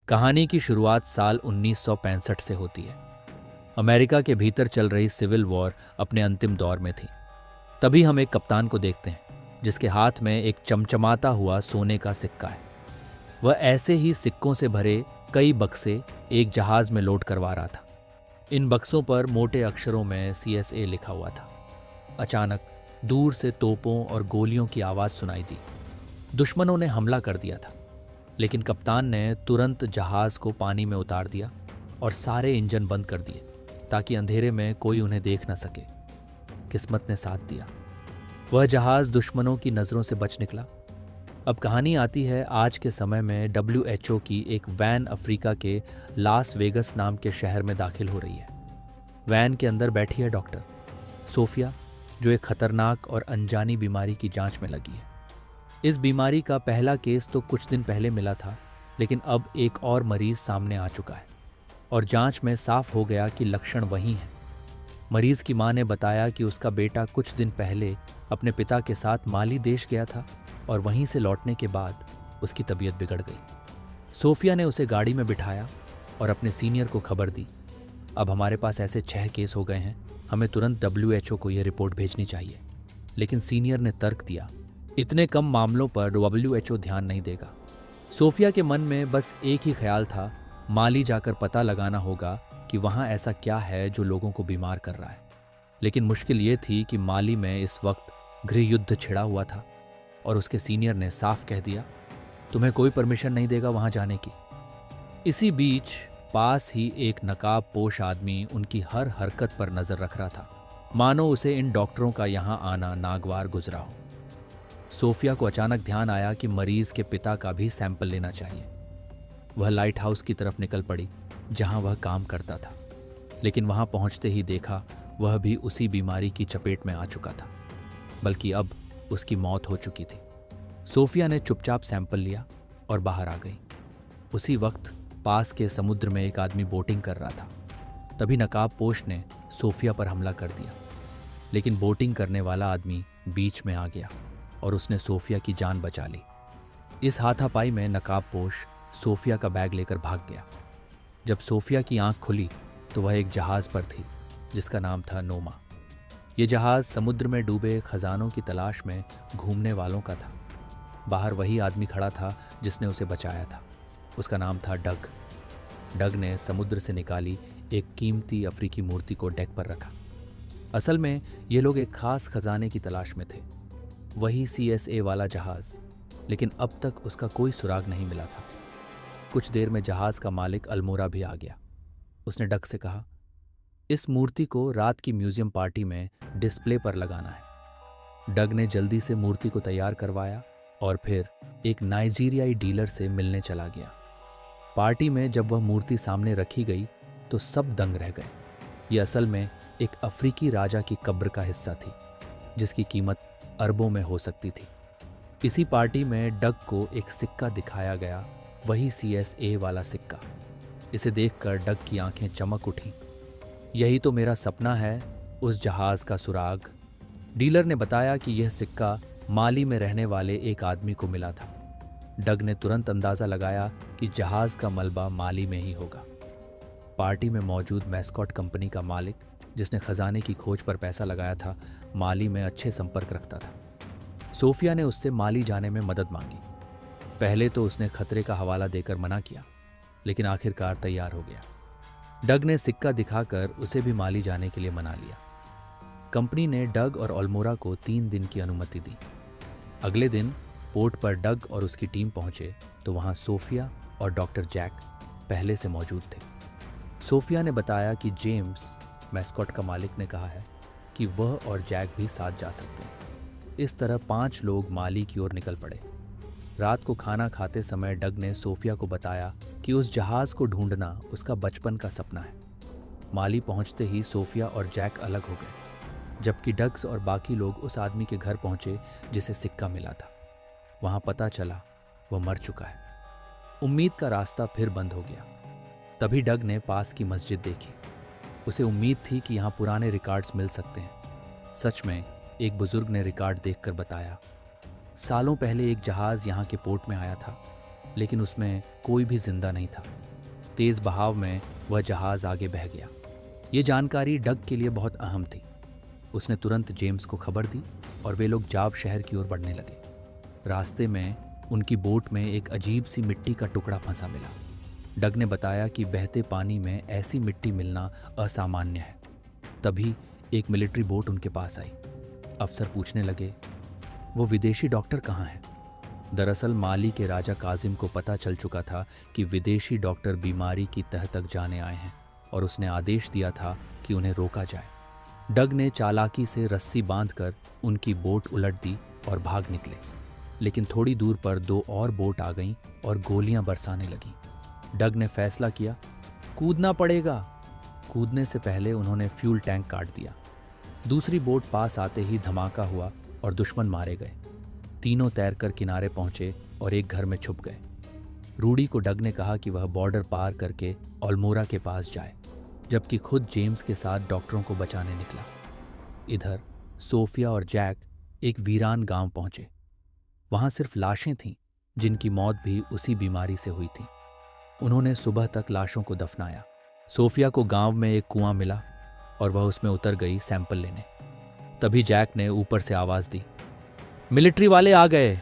कहानी की शुरुआत साल 1965 से होती है। अमेरिका के भीतर चल रही सिविल वॉर अपने अंतिम दौर में थी। तभी हम एक कप्तान को देखते हैं जिसके हाथ में एक चमचमाता हुआ सोने का सिक्का है। वह ऐसे ही सिक्कों से भरे कई बक्से एक जहाज में लोड करवा रहा था। इन बक्सों पर मोटे अक्षरों में CSA लिखा हुआ था। अचानक दूर से तोपों और गोलियों की आवाज़ सुनाई दी। दुश्मनों ने हमला कर दिया था, लेकिन कप्तान ने तुरंत जहाज को पानी में उतार दिया और सारे इंजन बंद कर दिए ताकि अंधेरे में कोई उन्हें देख न सके। किस्मत ने साथ दिया, वह जहाज दुश्मनों की नज़रों से बच निकला। अब कहानी आती है आज के समय में WHO की एक वैन अफ्रीका के लास वेगस नाम के शहर में दाखिल हो रही है। वैन के अंदर बैठी है डॉक्टर सोफिया, जो एक खतरनाक और अनजानी बीमारी की जांच में लगी है। इस बीमारी का पहला केस तो कुछ दिन पहले मिला था, लेकिन अब एक और मरीज सामने आ चुका है और जांच में साफ हो गया कि लक्षण वही हैं। मरीज की मां ने बताया कि उसका बेटा कुछ दिन पहले अपने पिता के साथ माली देश गया था और वहीं से लौटने के बाद उसकी तबीयत बिगड़ गई। सोफिया ने उसे गाड़ी में बिठाया और अपने सीनियर को खबर दी, अब हमारे पास ऐसे 6 केस हो गए हैं, हमें तुरंत WHO को यह रिपोर्ट भेजनी चाहिए। लेकिन सीनियर ने तर्क दिया, इतने कम मामलों पर WHO ध्यान नहीं देगा। सोफिया के मन में बस एक ही ख्याल था, माली जाकर पता लगाना होगा कि वहाँ ऐसा क्या है जो लोगों को बीमार कर रहा है। लेकिन मुश्किल ये थी कि माली में इस वक्त गृह युद्ध छिड़ा हुआ था और उसके सीनियर ने साफ कह दिया, तुम्हें कोई परमिशन नहीं देगा वहाँ जाने की। इसी बीच पास ही एक नकाब पोश आदमी उनकी हर हरकत पर नजर रख रहा था, मानो उसे इन डॉक्टरों का यहाँ आना नागवार गुजरा हो। सोफिया को अचानक ध्यान आया कि मरीज के पिता का भी सैंपल लेना चाहिए। वह लाइट हाउस की तरफ निकल पड़ी जहां वह काम करता था, लेकिन वहां पहुंचते ही देखा वह भी उसी बीमारी की चपेट में आ चुका था, बल्कि अब उसकी मौत हो चुकी थी। सोफिया ने चुपचाप सैंपल लिया और बाहर आ गई। उसी वक्त पास के समुद्र में एक आदमी बोटिंग कर रहा था। तभी नकाबपोश ने सोफिया पर हमला कर दिया, लेकिन बोटिंग करने वाला आदमी बीच में आ गया और उसने सोफिया की जान बचा ली। इस हाथापाई में नकाबपोश सोफिया का बैग लेकर भाग गया। जब सोफिया की आंख खुली तो वह एक जहाज पर थी जिसका नाम था नोमा। ये जहाज समुद्र में डूबे खजानों की तलाश में घूमने वालों का था। बाहर वही आदमी खड़ा था जिसने उसे बचाया था। उसका नाम था डग। डग ने समुद्र से निकाली एक कीमती अफ्रीकी मूर्ति को डेक पर रखा। असल में ये लोग एक खास खजाने की तलाश में थे, वही CSA वाला जहाज, लेकिन अब तक उसका कोई सुराग नहीं मिला था। कुछ देर में जहाज का मालिक अल्मोरा भी आ गया। उसने डग से कहा, इस मूर्ति को रात की म्यूजियम पार्टी में डिस्प्ले पर लगाना है। डग ने जल्दी से मूर्ति को तैयार करवाया और फिर एक नाइजीरियाई डीलर से मिलने चला गया। पार्टी में जब वह मूर्ति सामने रखी गई तो सब दंग रह गए। यह असल में एक अफ्रीकी राजा की कब्र का हिस्सा थी जिसकी कीमत अरबों में हो सकती थी। इसी पार्टी में डग को एक सिक्का दिखाया गया, वही CSA वाला सिक्का। इसे देखकर डग की आंखें चमक उठीं। यही तो मेरा सपना है, उस जहाज का सुराग। डीलर ने बताया कि यह सिक्का माली में रहने वाले एक आदमी को मिला था। डग ने तुरंत अंदाजा लगाया कि जहाज का मलबा माली में ही होगा। पार्टी में मौजूद मैस्कॉट कंपनी का मालिक, जिसने खजाने की खोज पर पैसा लगाया था, माली में अच्छे संपर्क रखता था। सोफिया ने उससे माली जाने में मदद मांगी। पहले तो उसने खतरे का हवाला देकर मना किया, लेकिन आखिरकार तैयार हो गया। डग ने सिक्का दिखाकर उसे भी माली जाने के लिए मना लिया। कंपनी ने डग और अल्मोरा को 3 दिन की अनुमति दी। अगले दिन पोर्ट पर डग और उसकी टीम पहुंचे तो वहां सोफिया और डॉक्टर जैक पहले से मौजूद थे। सोफिया ने बताया कि जेम्स, मैस्कॉट का मालिक, ने कहा है कि वह और जैक भी साथ जा सकते हैं। इस तरह 5 लोग माली की ओर निकल पड़े। रात को खाना खाते समय डग ने सोफिया को बताया कि उस जहाज को ढूंढना उसका बचपन का सपना है। माली पहुंचते ही सोफिया और जैक अलग हो गए, जबकि डग्स और बाकी लोग उस आदमी के घर पहुंचे जिसे सिक्का मिला था। वहां पता चला वह मर चुका है। उम्मीद का रास्ता फिर बंद हो गया। तभी डग ने पास की मस्जिद देखी। उसे उम्मीद थी कि यहाँ पुराने रिकॉर्ड्स मिल सकते हैं। सच में एक बुजुर्ग ने रिकॉर्ड देखकर बताया, सालों पहले एक जहाज यहाँ के पोर्ट में आया था। लेकिन उसमें कोई भी जिंदा नहीं था। तेज बहाव में वह जहाज आगे बह गया। ये जानकारी डग के लिए बहुत अहम थी। उसने तुरंत जेम्स को खबर दी और वे लोग जाव शहर की ओर बढ़ने लगे। रास्ते में उनकी बोट में एक अजीब सी मिट्टी का टुकड़ा फंसा मिला। डग ने बताया कि बहते पानी में ऐसी मिट्टी मिलना असामान्य है। तभी एक मिलिट्री बोट उनके पास आई। अफसर पूछने लगे, वो विदेशी डॉक्टर कहाँ हैं? दरअसल माली के राजा काजिम को पता चल चुका था कि विदेशी डॉक्टर बीमारी की तह तक जाने आए हैं और उसने आदेश दिया था कि उन्हें रोका जाए। डग ने चालाकी से रस्सी बांधकर उनकी बोट उलट दी और भाग निकले, लेकिन थोड़ी दूर पर 2 और बोट आ गईं और गोलियां बरसाने लगीं। डग ने फैसला किया, कूदना पड़ेगा। कूदने से पहले उन्होंने फ्यूल टैंक काट दिया। दूसरी बोट पास आते ही धमाका हुआ और दुश्मन मारे गए। तीनों तैरकर किनारे पहुंचे और एक घर में छुप गए। रूडी को डग ने कहा कि वह बॉर्डर पार करके अल्मोरा के पास जाए, जबकि खुद जेम्स के साथ डॉक्टरों को बचाने निकला। इधर सोफिया और जैक एक वीरान गांव पहुंचे। वहां सिर्फ लाशें थीं, जिनकी मौत भी उसी बीमारी से हुई थी। उन्होंने सुबह तक लाशों को दफनाया। सोफिया को गांव में एक कुआं मिला और वह उसमें उतर गई सैंपल लेने। तभी जैक ने ऊपर से आवाज दी, मिलिट्री वाले आ गए।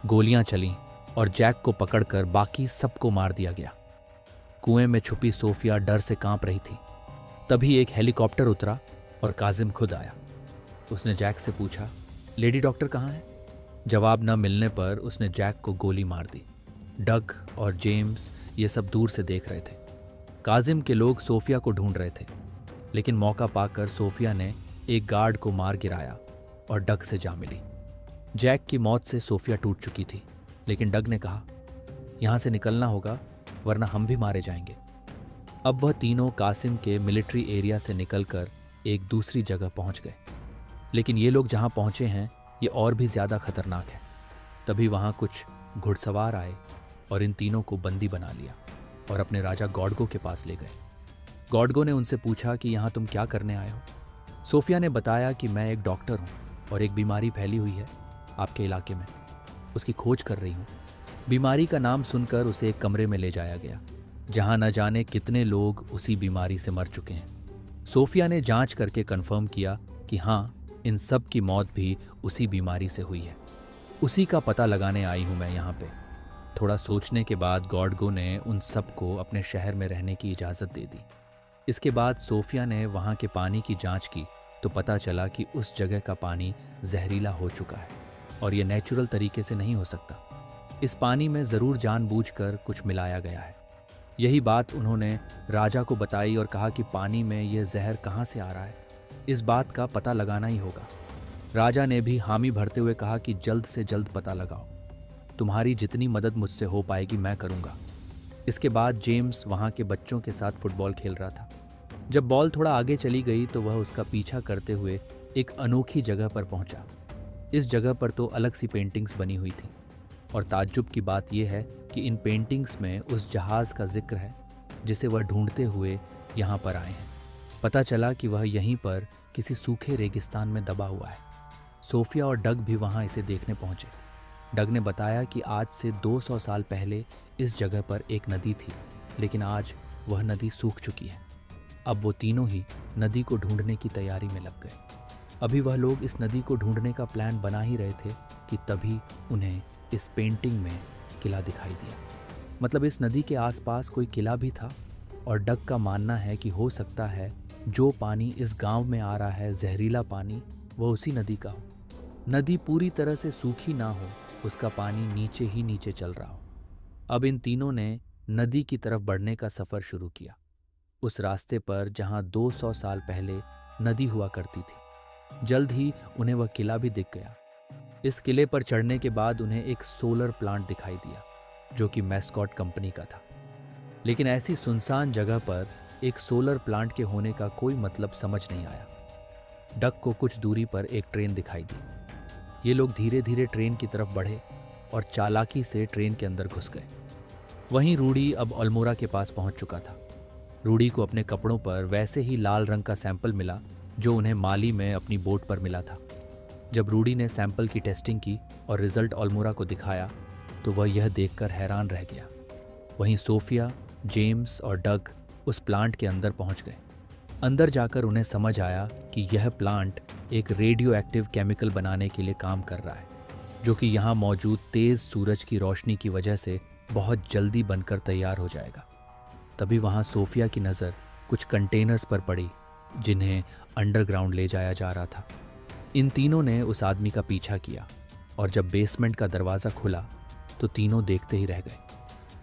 गोलियां चलीं और जैक को पकड़कर बाकी सबको मार दिया गया। कुएं में छुपी सोफिया डर से कांप रही थी। तभी एक हेलीकॉप्टर उतरा और काजिम खुद आया। उसने जैक से पूछा, लेडी डॉक्टर कहाँ है? जवाब न मिलने पर उसने जैक को गोली मार दी। डग और जेम्स ये सब दूर से देख रहे थे। काजिम के लोग सोफिया को ढूंढ रहे थे, लेकिन मौका पाकर सोफिया ने एक गार्ड को मार गिराया और डग से जा मिली। जैक की मौत से सोफिया टूट चुकी थी, लेकिन डग ने कहा, यहाँ से निकलना होगा वरना हम भी मारे जाएंगे। अब वह तीनों कासिम के मिलिट्री एरिया से निकलकर एक दूसरी जगह पहुंच गए, लेकिन ये लोग जहां पहुंचे हैं ये और भी ज्यादा खतरनाक है। तभी वहां कुछ घुड़सवार आए और इन तीनों को बंदी बना लिया और अपने राजा गॉडगो के पास ले गए। गॉडगो ने उनसे पूछा कि यहाँ तुम क्या करने आए हो? सोफिया ने बताया कि मैं एक डॉक्टर हूँ और एक बीमारी फैली हुई है आपके इलाके में, उसकी खोज कर रही हूँ। बीमारी का नाम सुनकर उसे एक कमरे में ले जाया गया, जहाँ न जाने कितने लोग उसी बीमारी से मर चुके हैं। सोफिया ने जांच करके कंफर्म किया कि हाँ, इन सब की मौत भी उसी बीमारी से हुई है। उसी का पता लगाने आई हूँ मैं यहाँ पे। थोड़ा सोचने के बाद गॉडगो ने उन सबको अपने शहर में रहने की इजाज़त दे दी। इसके बाद सोफिया ने वहाँ के पानी की जांच की तो पता चला कि उस जगह का पानी जहरीला हो चुका है और ये नेचुरल तरीके से नहीं हो सकता। इस पानी में ज़रूर जानबूझकर कुछ मिलाया गया है। यही बात उन्होंने राजा को बताई और कहा कि पानी में यह जहर कहाँ से आ रहा है, इस बात का पता लगाना ही होगा। राजा ने भी हामी भरते हुए कहा कि जल्द से जल्द पता लगाओ, तुम्हारी जितनी मदद मुझसे हो पाएगी मैं करूँगा। इसके बाद जेम्स वहाँ के बच्चों के साथ फुटबॉल खेल रहा था। जब बॉल थोड़ा आगे चली गई तो वह उसका पीछा करते हुए एक अनोखी जगह पर पहुंचा। इस जगह पर तो अलग सी पेंटिंग्स बनी हुई थी और ताज्जुब की बात यह है कि इन पेंटिंग्स में उस जहाज़ का जिक्र है जिसे वह ढूंढते हुए यहाँ पर आए हैं। पता चला कि वह यहीं पर किसी सूखे रेगिस्तान में दबा हुआ है। सोफिया और डग भी वहाँ इसे देखने पहुँचे। डग ने बताया कि आज से 200 साल पहले इस जगह पर एक नदी थी, लेकिन आज वह नदी सूख चुकी है। अब वो तीनों ही नदी को ढूंढने की तैयारी में लग गए। अभी वह लोग इस नदी को ढूंढने का प्लान बना ही रहे थे कि तभी उन्हें इस पेंटिंग में किला दिखाई दिया। मतलब इस नदी के आसपास कोई किला भी था और डग का मानना है कि हो सकता है जो पानी इस गांव में आ रहा है, जहरीला पानी, वह उसी नदी का हो। नदी पूरी तरह से सूखी ना हो, उसका पानी नीचे ही नीचे चल रहा हो। अब इन तीनों ने नदी की तरफ बढ़ने का सफ़र शुरू किया, उस रास्ते पर जहां 200 साल पहले नदी हुआ करती थी। जल्द ही उन्हें वह किला भी दिख गया। इस किले पर चढ़ने के बाद उन्हें एक सोलर प्लांट दिखाई दिया जो कि मैस्कॉट कंपनी का था। लेकिन ऐसी सुनसान जगह पर एक सोलर प्लांट के होने का कोई मतलब समझ नहीं आया। डग को कुछ दूरी पर एक ट्रेन दिखाई दी। ये लोग धीरे धीरे ट्रेन की तरफ बढ़े और चालाकी से ट्रेन के अंदर घुस गए। वहीं रूडी अब अल्मोरा के पास पहुंच चुका था। रूडी को अपने कपड़ों पर वैसे ही लाल रंग का सैंपल मिला जो उन्हें माली में अपनी बोट पर मिला था। जब रूडी ने सैंपल की टेस्टिंग की और रिजल्ट अल्मोरा को दिखाया तो वह यह देखकर हैरान रह गया। वहीं सोफिया, जेम्स और डग उस प्लांट के अंदर पहुंच गए। अंदर जाकर उन्हें समझ आया कि यह प्लांट एक रेडियो एक्टिव केमिकल बनाने के लिए काम कर रहा है, जो कि यहाँ मौजूद तेज सूरज की रोशनी की वजह से बहुत जल्दी बनकर तैयार हो जाएगा। तभी वहाँ सोफिया की नज़र कुछ कंटेनर्स पर पड़ी जिन्हें अंडरग्राउंड ले जाया जा रहा था। इन तीनों ने उस आदमी का पीछा किया और जब बेसमेंट का दरवाज़ा खुला तो तीनों देखते ही रह गए।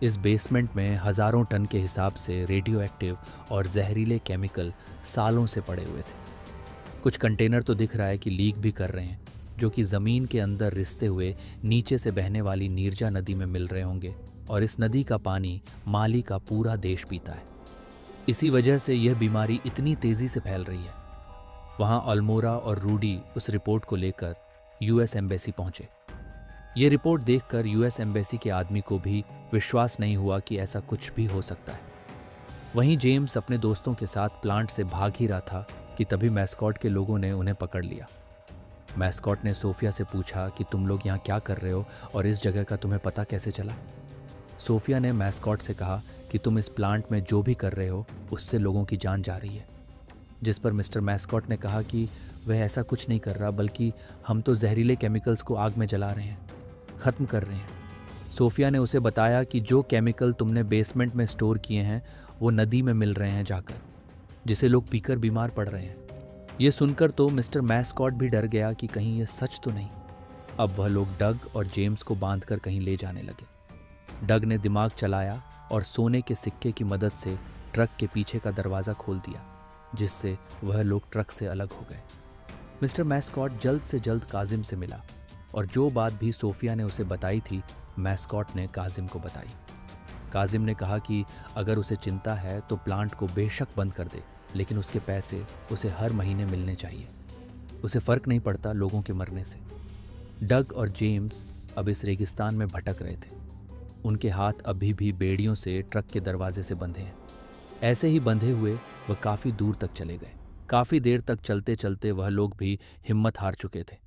इस बेसमेंट में हज़ारों टन के हिसाब से रेडियो एक्टिव और जहरीले केमिकल सालों से पड़े हुए थे। कुछ कंटेनर तो दिख रहा है कि लीक भी कर रहे हैं, जो कि ज़मीन के अंदर रिसते हुए नीचे से बहने वाली नीरजा नदी में मिल रहे होंगे, और इस नदी का पानी माली का पूरा देश पीता है। इसी वजह से यह बीमारी इतनी तेज़ी से फैल रही है। वहाँ अल्मोरा और रूडी उस रिपोर्ट को लेकर यूएस एम्बेसी पहुँचे। ये रिपोर्ट देखकर यूएस एम्बेसी के आदमी को भी विश्वास नहीं हुआ कि ऐसा कुछ भी हो सकता है। वहीं जेम्स अपने दोस्तों के साथ प्लांट से भाग ही रहा था कि तभी मैस्कॉट के लोगों ने उन्हें पकड़ लिया। मैस्कॉट ने सोफिया से पूछा कि तुम लोग यहाँ क्या कर रहे हो और इस जगह का तुम्हें पता कैसे चला। सोफिया ने मैस्कॉट से कहा कि तुम इस प्लांट में जो भी कर रहे हो उससे लोगों की जान जा रही है। जिस पर मिस्टर मैस्कॉट ने कहा कि वह ऐसा कुछ नहीं कर रहा, बल्कि हम तो जहरीले केमिकल्स को आग में जला रहे हैं, ख़त्म कर रहे हैं। सोफिया ने उसे बताया कि जो केमिकल तुमने बेसमेंट में स्टोर किए हैं वो नदी में मिल रहे हैं जाकर, जिसे लोग पीकर बीमार पड़ रहे हैं। ये सुनकर तो मिस्टर मैस्कॉट भी डर गया कि कहीं ये सच तो नहीं। अब वह लोग डग और जेम्स को बांधकर कहीं ले जाने लगे। डग ने दिमाग चलाया और सोने के सिक्के की मदद से ट्रक के पीछे का दरवाज़ा खोल दिया, जिससे वह लोग ट्रक से अलग हो गए। मिस्टर मैस्कॉट जल्द से जल्द काजिम से मिला और जो बात भी सोफिया ने उसे बताई थी मैस्कॉट ने काजिम को बताई। काजिम ने कहा कि अगर उसे चिंता है तो प्लांट को बेशक बंद कर दे, लेकिन उसके पैसे उसे हर महीने मिलने चाहिए। उसे फ़र्क नहीं पड़ता लोगों के मरने से। डग और जेम्स अब इस रेगिस्तान में भटक रहे थे। उनके हाथ अभी भी बेड़ियों से ट्रक के दरवाजे से बंधे हैं। ऐसे ही बंधे हुए वह काफ़ी दूर तक चले गए। काफ़ी देर तक चलते चलते वह लोग भी हिम्मत हार चुके थे।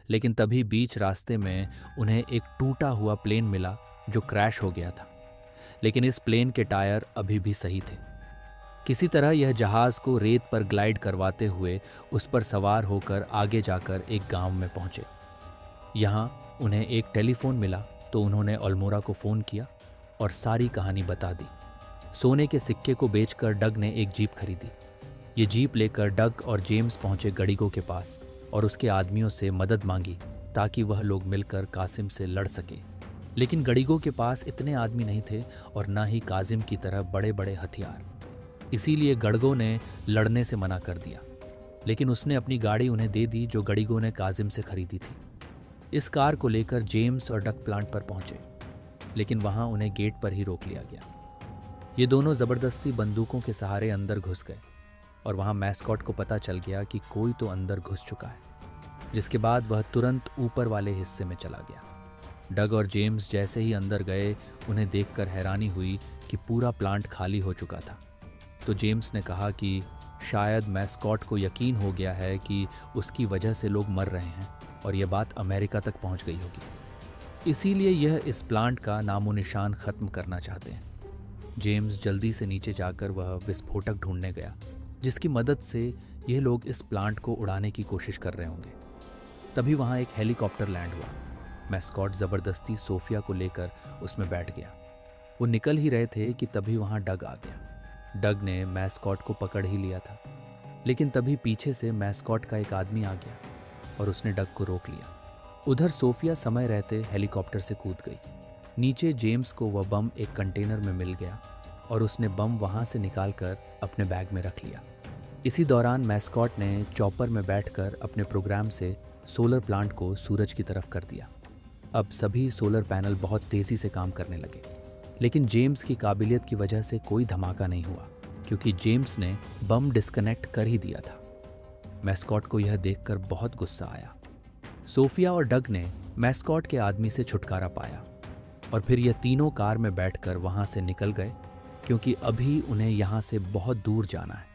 लेकिन तभी बीच रास्ते में उन्हें एक टूटा हुआ प्लेन मिला जो क्रैश हो गया था। लेकिन इस प्लेन के टायर अभी भी सही थे। किसी तरह यह जहाज़ को रेत पर ग्लाइड करवाते हुए उस पर सवार होकर आगे जाकर एक गांव में पहुंचे। यहाँ उन्हें एक टेलीफोन मिला तो उन्होंने अल्मोरा को फ़ोन किया और सारी कहानी बता दी। सोने के सिक्के को बेचकर डग ने एक जीप खरीदी। ये जीप लेकर डग और जेम्स पहुंचे गड़ीगो के पास और उसके आदमियों से मदद मांगी ताकि वह लोग मिलकर कासिम से लड़ सके। लेकिन गड़ीगो के पास इतने आदमी नहीं थे और ना ही कासिम की तरह बड़े बड़े हथियार। इसीलिए गड़गो ने लड़ने से मना कर दिया। लेकिन उसने अपनी गाड़ी उन्हें दे दी जो गड़ीगो ने कासिम से खरीदी थी। इस कार को लेकर जेम्स और डग प्लांट पर पहुंचे, लेकिन वहां उन्हें गेट पर ही रोक लिया गया। ये दोनों ज़बरदस्ती बंदूकों के सहारे अंदर घुस गए और वहां मैस्कॉट को पता चल गया कि कोई तो अंदर घुस चुका है, जिसके बाद वह तुरंत ऊपर वाले हिस्से में चला गया। डग और जेम्स जैसे ही अंदर गए उन्हें देखकर हैरानी हुई कि पूरा प्लांट खाली हो चुका था। तो जेम्स ने कहा कि शायद मैस्कॉट को यकीन हो गया है कि उसकी वजह से लोग मर रहे हैं और यह बात अमेरिका तक पहुंच गई होगी, इसीलिए यह इस प्लांट का नामो निशान ख़त्म करना चाहते हैं। जेम्स जल्दी से नीचे जाकर वह विस्फोटक ढूंढने गया जिसकी मदद से यह लोग इस प्लांट को उड़ाने की कोशिश कर रहे होंगे। तभी वहाँ एक हेलीकॉप्टर लैंड हुआ। मैस्कॉट ज़बरदस्ती सोफिया को लेकर उसमें बैठ गया। वो निकल ही रहे थे कि तभी वहाँ डग आ गया। डग ने मैस्कॉट को पकड़ ही लिया था, लेकिन तभी पीछे से मैस्कॉट का एक आदमी आ गया और उसने डग को रोक लिया। उधर सोफिया समय रहते हेलीकॉप्टर से कूद गई। नीचे जेम्स को वह बम एक कंटेनर में मिल गया और उसने बम वहाँ से निकालकर अपने बैग में रख लिया। इसी दौरान मैस्कॉट ने चॉपर में बैठकर अपने प्रोग्राम से सोलर प्लांट को सूरज की तरफ कर दिया। अब सभी सोलर पैनल बहुत तेज़ी से काम करने लगे, लेकिन जेम्स की काबिलियत की वजह से कोई धमाका नहीं हुआ क्योंकि जेम्स ने बम डिस्कनेक्ट कर ही दिया था। मैस्कॉट को यह देखकर बहुत गुस्सा आया। सोफिया और डग ने मैस्कॉट के आदमी से छुटकारा पाया और फिर यह तीनों कार में बैठकर वहाँ से निकल गए क्योंकि अभी उन्हें यहाँ से बहुत दूर जाना है।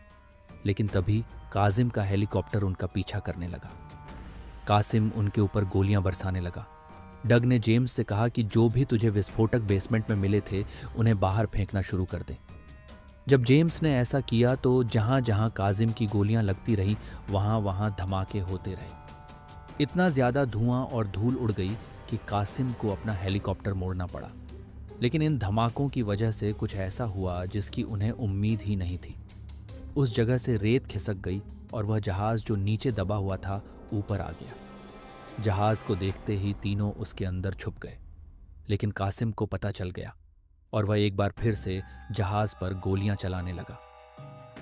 लेकिन तभी कासिम का हेलीकॉप्टर उनका पीछा करने लगा। कासिम उनके ऊपर गोलियां बरसाने लगा। डग ने जेम्स से कहा कि जो भी तुझे विस्फोटक बेसमेंट में मिले थे उन्हें बाहर फेंकना शुरू कर दे। जब जेम्स ने ऐसा किया तो जहां जहां काजिम की गोलियां लगती रहीं वहां वहां धमाके होते रहे। इतना ज्यादा धुआं और धूल उड़ गई कि कासिम को अपना हेलीकॉप्टर मोड़ना पड़ा। लेकिन इन धमाकों की वजह से कुछ ऐसा हुआ जिसकी उन्हें उम्मीद ही नहीं थी। उस जगह से रेत खिसक गई और वह जहाज जो नीचे दबा हुआ था ऊपर आ गया। जहाज को देखते ही तीनों उसके अंदर छुप गए। लेकिन कासिम को पता चल गया और वह एक बार फिर से जहाज पर गोलियां चलाने लगा।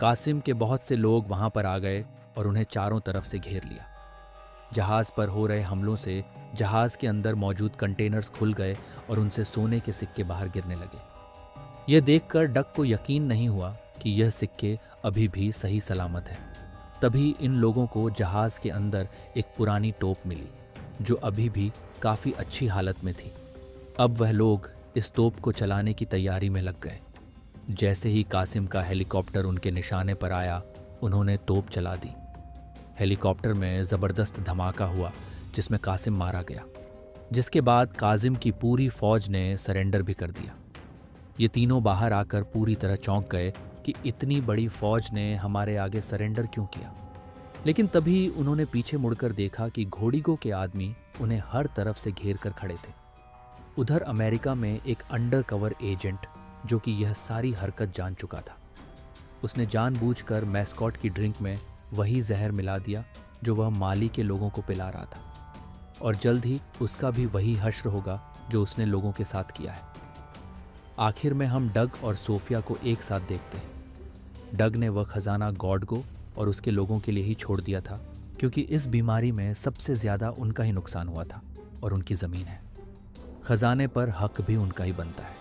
कासिम के बहुत से लोग वहां पर आ गए और उन्हें चारों तरफ से घेर लिया। जहाज पर हो रहे हमलों से जहाज के अंदर मौजूद कंटेनर्स खुल गए और उनसे सोने के सिक्के बाहर गिरने लगे। यह देखकर डक को यकीन नहीं हुआ कि यह सिक्के अभी भी सही सलामत है। तभी इन लोगों को जहाज के अंदर एक पुरानी तोप मिली जो अभी भी काफी अच्छी हालत में थी। अब वह लोग इस तोप को चलाने की तैयारी में लग गए। जैसे ही कासिम का हेलीकॉप्टर उनके निशाने पर आया उन्होंने तोप चला दी। हेलीकॉप्टर में जबरदस्त धमाका हुआ जिसमें कासिम मारा गया, जिसके बाद काजिम की पूरी फौज ने सरेंडर भी कर दिया। ये तीनों बाहर आकर पूरी तरह चौंक गए कि इतनी बड़ी फौज ने हमारे आगे सरेंडर क्यों किया। लेकिन तभी उन्होंने पीछे मुड़कर देखा कि घोड़िगो के आदमी उन्हें हर तरफ से घेर कर खड़े थे। उधर अमेरिका में एक अंडर कवर एजेंट जो कि यह सारी हरकत जान चुका था, उसने जानबूझकर मैस्कॉट की ड्रिंक में वही जहर मिला दिया जो वह माली के लोगों को पिला रहा था, और जल्द ही उसका भी वही हश्र होगा जो उसने लोगों के साथ किया है। आखिर में हम डग और सोफिया को एक साथ देखते हैं। डग ने वह खजाना गॉडगो और उसके लोगों के लिए ही छोड़ दिया था, क्योंकि इस बीमारी में सबसे ज्यादा उनका ही नुकसान हुआ था और उनकी जमीन है। खजाने पर हक भी उनका ही बनता है।